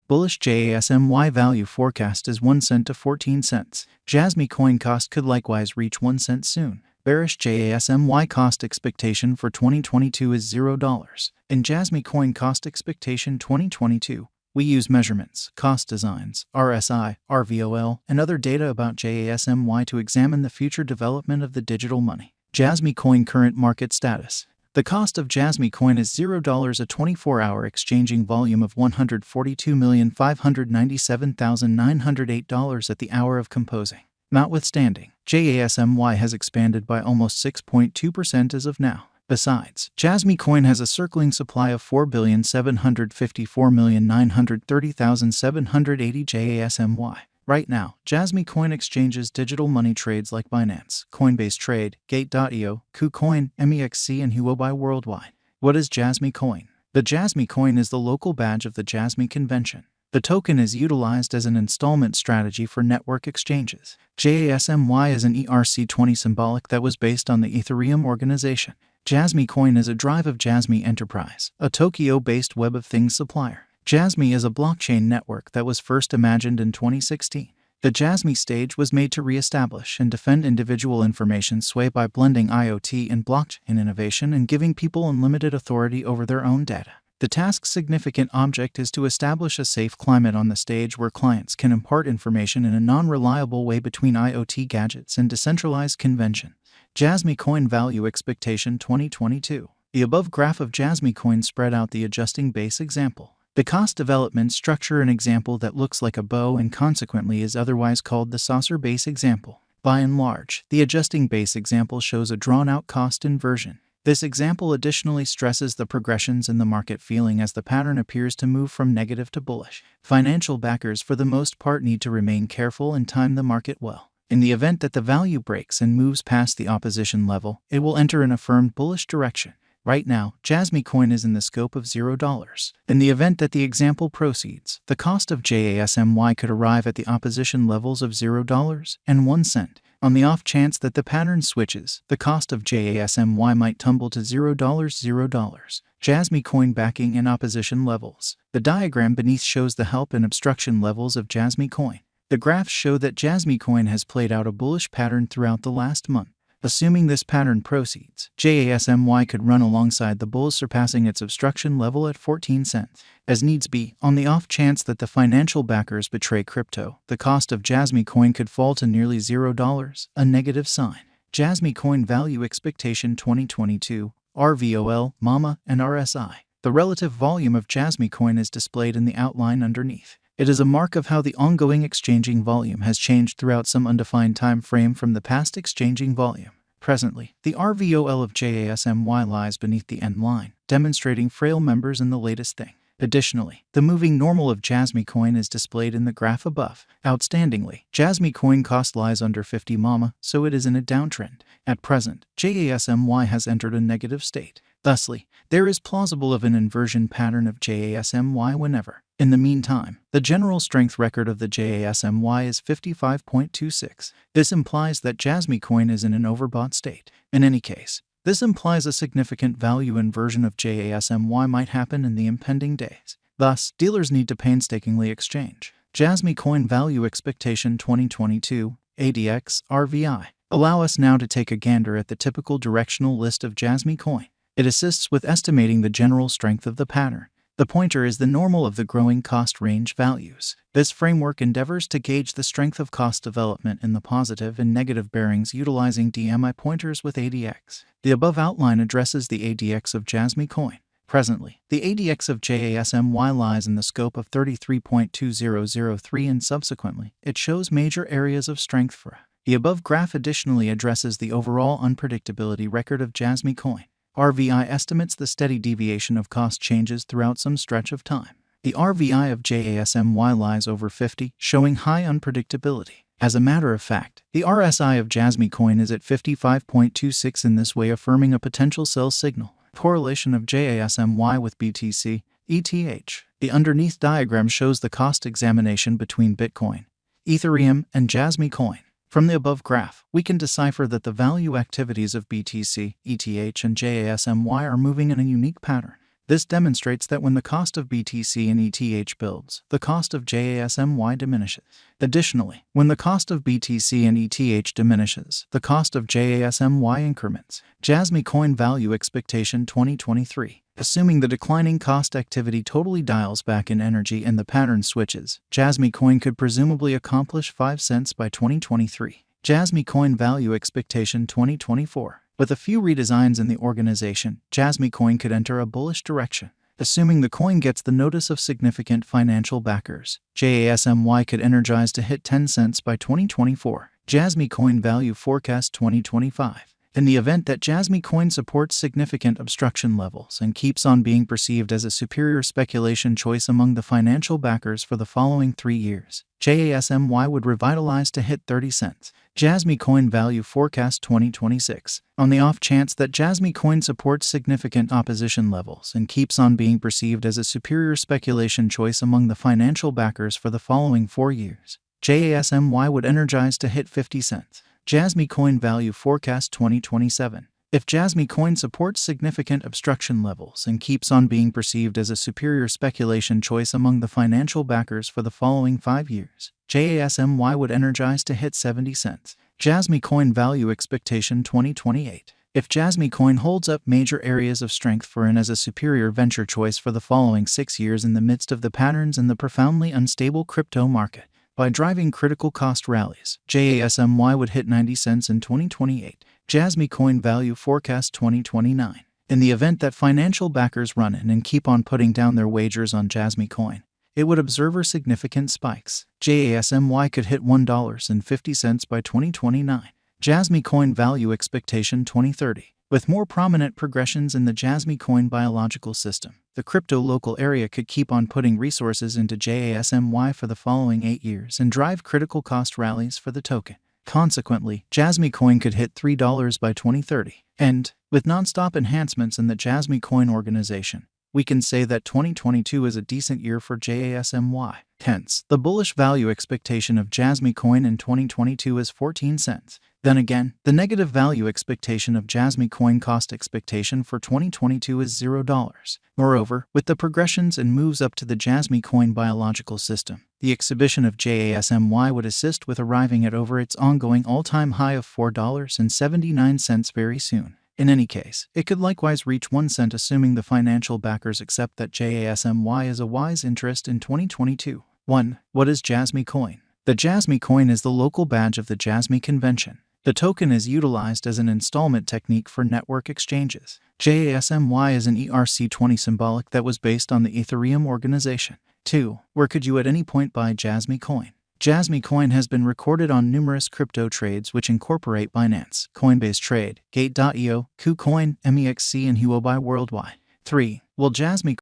Bullish JASMY value forecast is 1 cent to 14 cents. Jasmy coin cost could likewise reach 1 cent soon. Bearish JASMY cost expectation for 2022 is $0. In Jasmy coin cost expectation 2022, we use measurements, cost designs, RSI, RVOL, and other data about JASMY to examine the future development of the digital money. Jasmy coin current market status. The cost of Jasmy coin is $0. A 24-hour exchanging volume of $142,597,908 at the hour of composing. Notwithstanding, JASMY has expanded by almost 6.2% as of now. Besides, Jasmy coin has a circling supply of 4,754,930,780 JASMY. Right now, Jasmy coin exchanges digital money trades like Binance, Coinbase Trade, Gate.io, KuCoin, MEXC, and Huobi worldwide. What is Jasmy coin? The Jasmy coin is the local badge of the Jasmy convention. The token is utilized as an installment strategy for network exchanges. JASMY is an ERC20 symbolic that was based on the Ethereum organization. Jasmy coin is a drive of Jasmy Enterprise, a Tokyo-based Web of Things supplier. Jasmy is a blockchain network that was first imagined in 2016. The Jasmy stage was made to re-establish and defend individual information sway by blending IoT and blockchain innovation and giving people unlimited authority over their own data. The task's significant object is to establish a safe climate on the stage where clients can impart information in a non-reliable way between IoT gadgets and decentralized conventions. Jasmy coin value expectation 2022. The above graph of Jasmy coin spread out the adjusting base example. The cost development structure an example that looks like a bow and consequently is otherwise called the saucer base example. By and large, the adjusting base example shows a drawn-out cost inversion. This example additionally stresses the progressions in the market feeling as the pattern appears to move from negative to bullish. Financial backers for the most part need to remain careful and time the market well. In the event that the value breaks and moves past the opposition level, it will enter an affirmed bullish direction. Right now, Jasmy coin is in the scope of $0. In the event that the example proceeds, the cost of JASMY could arrive at the opposition levels of $0 and 1 cent. On the off chance that the pattern switches, the cost of JASMY might tumble to $0. Jasmy coin backing and opposition levels. The diagram beneath shows the help and obstruction levels of Jasmy coin. The graphs show that Jasmy coin has played out a bullish pattern throughout the last month. Assuming this pattern proceeds, JASMY could run alongside the bulls, surpassing its obstruction level at 14 cents. As needs be, on the off chance that the financial backers betray crypto, the cost of Jasmy coin could fall to nearly $0, a negative sign. Jasmy coin value expectation 2022, RVOL, MAMA, and RSI. The relative volume of Jasmy coin is displayed in the outline underneath. It is a mark of how the ongoing exchanging volume has changed throughout some undefined time frame from the past exchanging volume. Presently, the RVOL of JASMY lies beneath the end line, demonstrating frail members in the latest thing. Additionally, the moving normal of Jasmy coin is displayed in the graph above. Outstandingly, Jasmy coin cost lies under 50 MAMA, so it is in a downtrend. At present, JASMY has entered a negative state. Thusly, there is plausible of an inversion pattern of JASMY whenever. In the meantime, the general strength record of the JASMY is 55.26. This implies that Jasmy coin is in an overbought state. In any case, this implies a significant value inversion of JASMY might happen in the impending days. Thus, dealers need to painstakingly exchange. Jasmy coin value expectation 2022, ADX, RVI. Allow us now to take a gander at the typical directional list of Jasmy coin. It assists with estimating the general strength of the pattern. The pointer is the normal of the growing cost range values. This framework endeavors to gauge the strength of cost development in the positive and negative bearings utilizing DMI pointers with ADX. The above outline addresses the ADX of Jasmy coin. Presently, the ADX of JASMY lies in the scope of 33.2003 and subsequently, it shows major areas of strength for it. The above graph additionally addresses the overall unpredictability record of Jasmy coin. RVI estimates the steady deviation of cost changes throughout some stretch of time. The RVI of JASMY lies over 50, showing high unpredictability. As a matter of fact, the RSI of Jasmy coin is at 55.26, in this way affirming a potential sell signal. Correlation of JASMY with BTC, ETH. The underneath diagram shows the cost examination between Bitcoin, Ethereum, and Jasmy coin. From the above graph, we can decipher that the value activities of BTC, ETH, and JASMY are moving in a unique pattern. This demonstrates that when the cost of BTC and ETH builds, the cost of JASMY diminishes. Additionally, when the cost of BTC and ETH diminishes, the cost of JASMY increments. Jasmy Coin Value Expectation 2023. Assuming the declining cost activity totally dials back in energy and the pattern switches, Jasmy Coin could presumably accomplish 5 cents by 2023. Jasmy Coin Value Expectation 2024. With a few redesigns in the organization, Jasmy Coin could enter a bullish direction. Assuming the coin gets the notice of significant financial backers, JASMY could energize to hit 10 cents by 2024. Jasmy Coin Value Forecast 2025. In the event that Jasmy Coin supports significant obstruction levels and keeps on being perceived as a superior speculation choice among the financial backers for the following 3 years, JASMY would revitalize to hit 30 cents. Jasmy Coin Value Forecast 2026. On the off chance that Jasmy Coin supports significant opposition levels and keeps on being perceived as a superior speculation choice among the financial backers for the following 4 years, JASMY would energize to hit 50 cents. Jasmy Coin Value Forecast 2027. If Jasmy Coin supports significant obstruction levels and keeps on being perceived as a superior speculation choice among the financial backers for the following 5 years, JASMY would energize to hit 70 cents. Jasmy Coin Value Expectation 2028. If Jasmy Coin holds up major areas of strength for and as a superior venture choice for the following 6 years in the midst of the patterns in the profoundly unstable crypto market, by driving critical cost rallies, JASMY would hit 90 cents in 2028. Jasmy Coin Value Forecast 2029. In the event that financial backers run in and keep on putting down their wagers on Jasmy Coin, it would observe significant spikes. JASMY could hit $1.50 by 2029. Jasmy Coin Value Expectation 2030. With more prominent progressions in the Jasmy Coin biological system, the crypto local area could keep on putting resources into JASMY for the following 8 years and drive critical cost rallies for the token. Consequently, Jasmy Coin could hit $3 by 2030. And, with non-stop enhancements in the Jasmy Coin organization, we can say that 2022 is a decent year for JASMY. Hence, the bullish value expectation of Jasmy Coin in 2022 is 14 cents. Then again, the negative value expectation of Jasmy Coin cost expectation for 2022 is $0. Moreover, with the progressions and moves up to the Jasmy Coin biological system, the exhibition of JASMY would assist with arriving at over its ongoing all-time high of $4.79 very soon. In any case, it could likewise reach 1 cent assuming the financial backers accept that JASMY is a wise interest in 2022. 1. What is Jasmy Coin? The Jasmy Coin is the local badge of the Jasmy Convention. The token is utilized as an installment technique for network exchanges. JASMY is an ERC20 symbolic that was based on the Ethereum organization. 2. Where could you at any point buy Jasmy Coin? Jasmy Coin has been recorded on numerous crypto trades which incorporate Binance, Coinbase Trade, Gate.io, KuCoin, MEXC, and Huobi worldwide. 3. Will Jasmy